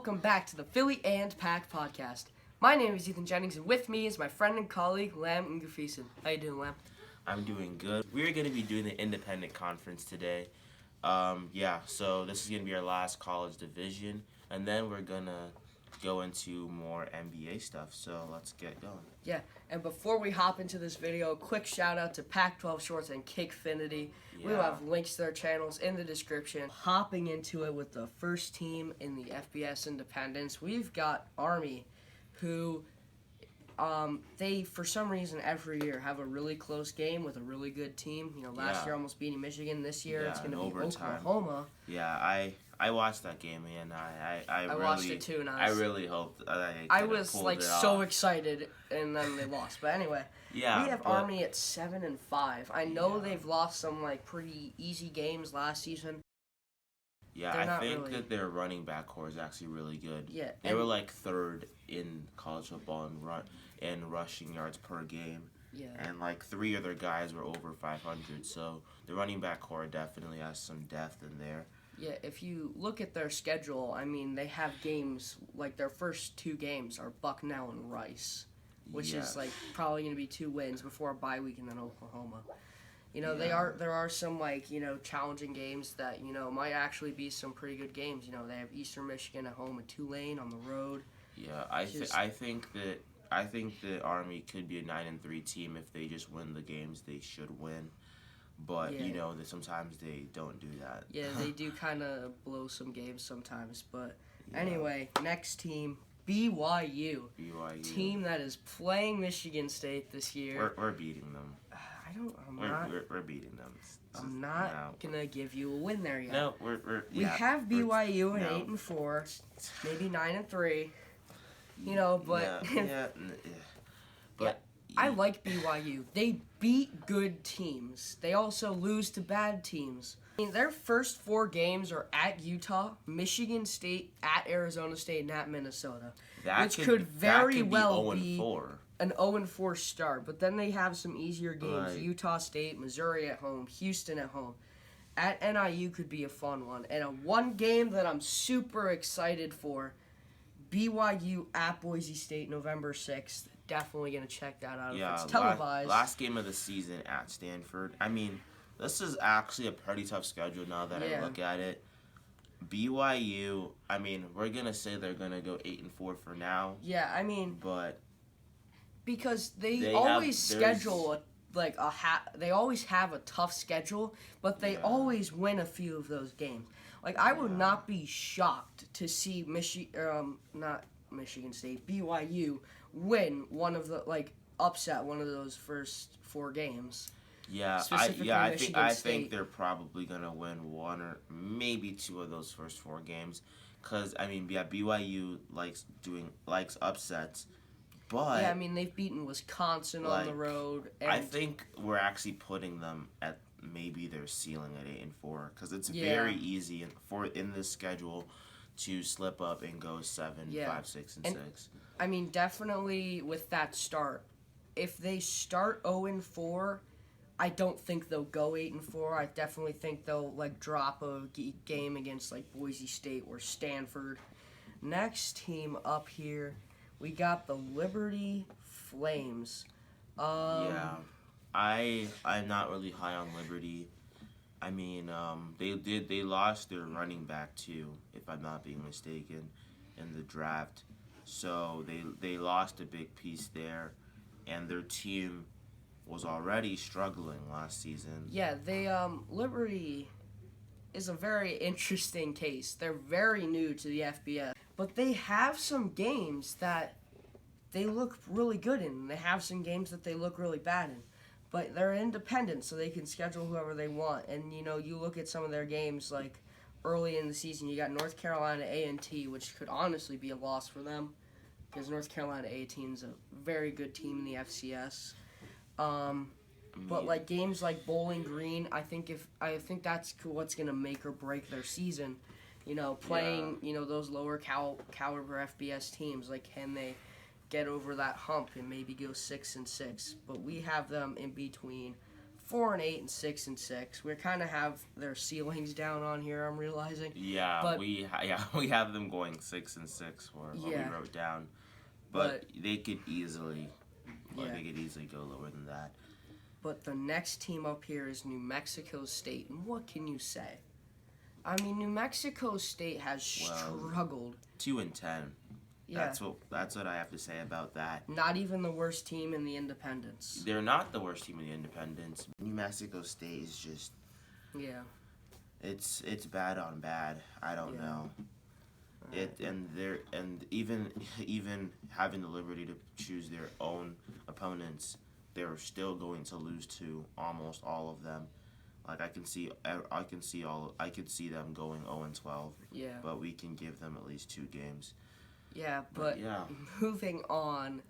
welcome back to the Philly and Pack podcast. My name is Ethan Jennings, and with me is my friend and colleague, Lam Ngafisen. How you doing, Lam? I'm doing good. We're going to be doing the independent conference today. So this is going to be our last college division, and then we're going to go into more NBA stuff, so let's get going. Yeah, and before we hop into this video, a quick shout out to Pac-12 Shorts and Kickfinity. We will have links to their channels in the description. Hopping into it with the first team in the FBS Independence, we've got Army, who they, for some reason, every year have a really close game with a really good team. You know, last year almost beating Michigan. This year it's going to be overtime. Oklahoma. Yeah, I watched that game, and I really watched it too, and I really hoped I was so excited, and then they lost. But anyway, we have Army at 7-5. I know they've lost some pretty easy games last season. Yeah, I think that their running back core is actually really good. Yeah, they were third in college football in rushing yards per game. Yeah. And 3 of their guys were over 500, so the running back core definitely has some depth in there. Yeah, if you look at their schedule, I mean, they have games, their first 2 games are Bucknell and Rice, which is probably going to be 2 wins before a bye week and then Oklahoma. You know, there are some challenging games that, might actually be some pretty good games. You know, they have Eastern Michigan at home and Tulane on the road. Yeah, I think that Army could be a 9-3 team if they just win the games they should win. But, that sometimes they don't do that. Yeah, they do kind of blow some games sometimes. But anyway, next team, BYU. Team that is playing Michigan State this year. We're beating them. We're beating them. I'm not going to give you a win there yet. No, we have BYU at 8-4, maybe 9-3. You know, but... But... I like BYU. They beat good teams. They also lose to bad teams. I mean, their first 4 games are at Utah, Michigan State, at Arizona State, and at Minnesota. Which could very well be an 0-4 start. But then they have some easier games. Right. Utah State, Missouri at home, Houston at home. At NIU could be a fun one. And one game that I'm super excited for, BYU at Boise State, November 6th. Definitely going to check that out if it's televised. Last game of the season at Stanford. I mean, this is actually a pretty tough schedule now that I look at it. BYU, I mean, we're going to say they're going to go 8-4 for now. Yeah, I mean, but because they always schedule they always have a tough schedule, but they always win a few of those games. I would not be shocked to see not Michigan State, BYU win one of the upset one of those first 4 games. Yeah, I think they're probably gonna win 1 or maybe 2 of those first 4 games, because I mean, BYU likes upsets, but I mean they've beaten Wisconsin on the road. And I think we're actually putting them at maybe their ceiling at 8-4, because it's very easy in this schedule to slip up and go 7, 5, 6, and 6. I mean, definitely with that start, if they start 0-4, I don't think they'll go 8-4. I definitely think they'll drop a game against Boise State or Stanford. Next team up here, we got the Liberty Flames. I'm not really high on Liberty. I mean, they lost their running back too, if I'm not being mistaken, in the draft. So they lost a big piece there, and their team was already struggling last season. Yeah, Liberty is a very interesting case. They're very new to the FBS, but they have some games that they look really good in. They have some games that they look really bad in. But they're independent, so they can schedule whoever they want. And, you look at some of their games, early in the season, you got North Carolina A&T, which could honestly be a loss for them, because North Carolina A&T is a very good team in the FCS. But, games like Bowling Green, I think that's what's going to make or break their season. Playing, those lower caliber FBS teams. Can they get over that hump and maybe go 6-6? But we have them in between 4-8 and 6-6. We kind of have their ceilings down on here. I'm realizing. Yeah, But- we have them going 6-6 for what we wrote down, but they could easily, they could easily go lower than that. But the next team up here is New Mexico State, and what can you say? I mean, New Mexico State has struggled. 2-10. Yeah. That's what I have to say about that. Not even the worst team in the Independence. They're not the worst team in the Independence. New Mexico State is just, it's bad on bad. I don't know. And even having the liberty to choose their own opponents, they're still going to lose to almost all of them. Like I could see them going 0-12. Yeah. But we can give them at least 2 games. Yeah, but moving on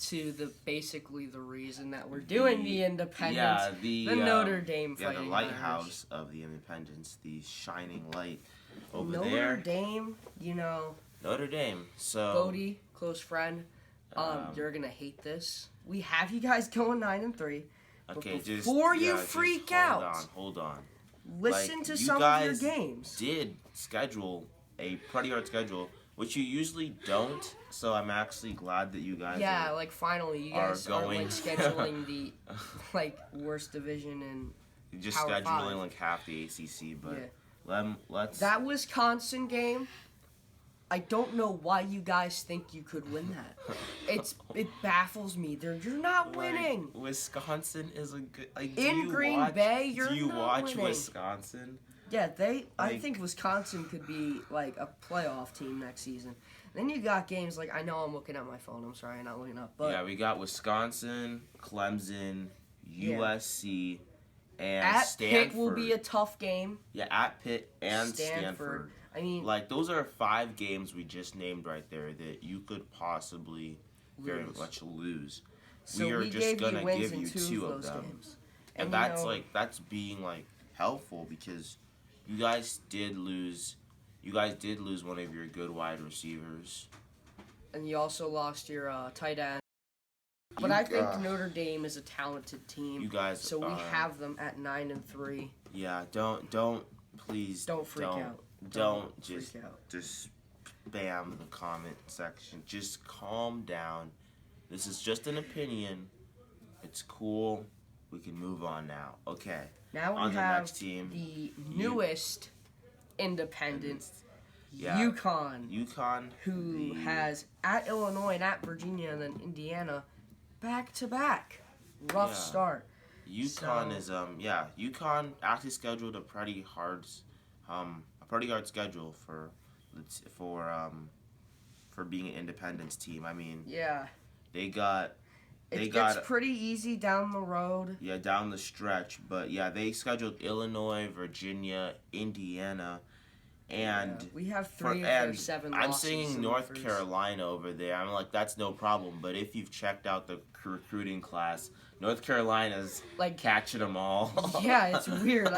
to basically the reason that we're doing the Independence, the Notre Dame Fighting the lighthouse of the Independence, the shining light over there. Notre Dame, Notre Dame. So Bodie, close friend, you're gonna hate this. We have you guys going 9-3. Okay, before you freak out, hold on. Listen to some of your games. Did schedule a pretty hard schedule, which you usually don't. So I'm actually glad that you guys. Yeah, finally you guys are scheduling the worst division in. Just Power scheduling 5. Half the ACC, but let's. That Wisconsin game. I don't know why you guys think you could win that. It baffles me. You're not winning. Wisconsin is a good. In Green Bay, you're not winning. Do you watch Wisconsin? Yeah, I think Wisconsin could be a playoff team next season. Then you got games I know I'm looking at my phone. I'm sorry, I'm not looking up. But we got Wisconsin, Clemson, USC, and at Stanford. Pitt will be a tough game. Yeah, at Pitt and Stanford. I mean, those are 5 games we just named right there that you could possibly very much lose. So we are just gonna give you 2 of of them, games. and that's that's being helpful because you guys did lose. You guys did lose one of your good wide receivers, and you also lost your tight end. But I think Notre Dame is a talented team. You guys, so we have them at 9-3. Yeah, please don't freak out. Don't just spam the comment section. Just calm down. This is just an opinion. It's cool. We can move on now. Okay. Now we have the newest independent, UConn. Who has at Illinois and at Virginia and then Indiana back to back. Rough start. UConn is UConn actually scheduled a pretty hard schedule for being an independence team. I mean, it gets pretty easy down the road. Yeah, down the stretch, but they scheduled Illinois, Virginia, Indiana, and we have 3 of their 7 losses. I'm seeing North Carolina over there. I'm that's no problem, but if you've checked out the recruiting class, North Carolina's catching them all. Yeah, it's weird.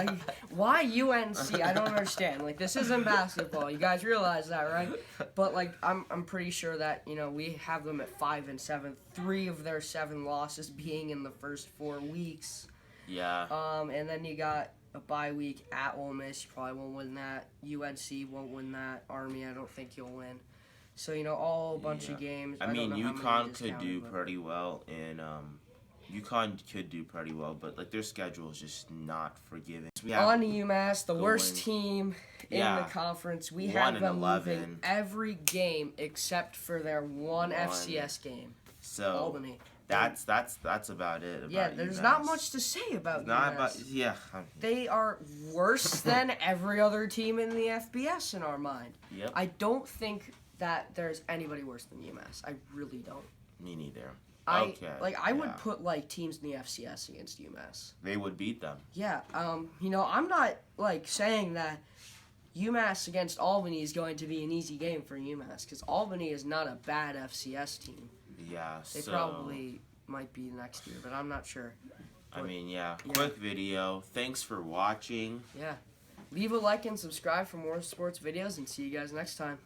Why UNC? I don't understand. This isn't basketball. You guys realize that, right? But I'm pretty sure that we have them at 5-7. 3 of their 7 losses being in the first 4 weeks. Yeah. And then you got a bye week at Ole Miss. You probably won't win that. UNC won't win that. Army, I don't think you'll win. So all a bunch of games. I mean, UConn could do pretty well, and UConn could do pretty well, but their schedule is just not forgiving. On to UMass, the worst team in the conference. We have them losing every game except for their one FCS game. So Albany. That's about it. There's not much to say about UMass. They are worse than every other team in the FBS in our mind. Yep. I don't think that there's anybody worse than UMass. I really don't. Me neither. I would put teams in the FCS against UMass. They would beat them. Yeah. I'm not saying that UMass against Albany is going to be an easy game for UMass because Albany is not a bad FCS team. Yeah. They probably might be next year, but I'm not sure. Quick video. Thanks for watching. Yeah. Leave a like and subscribe for more sports videos, and see you guys next time.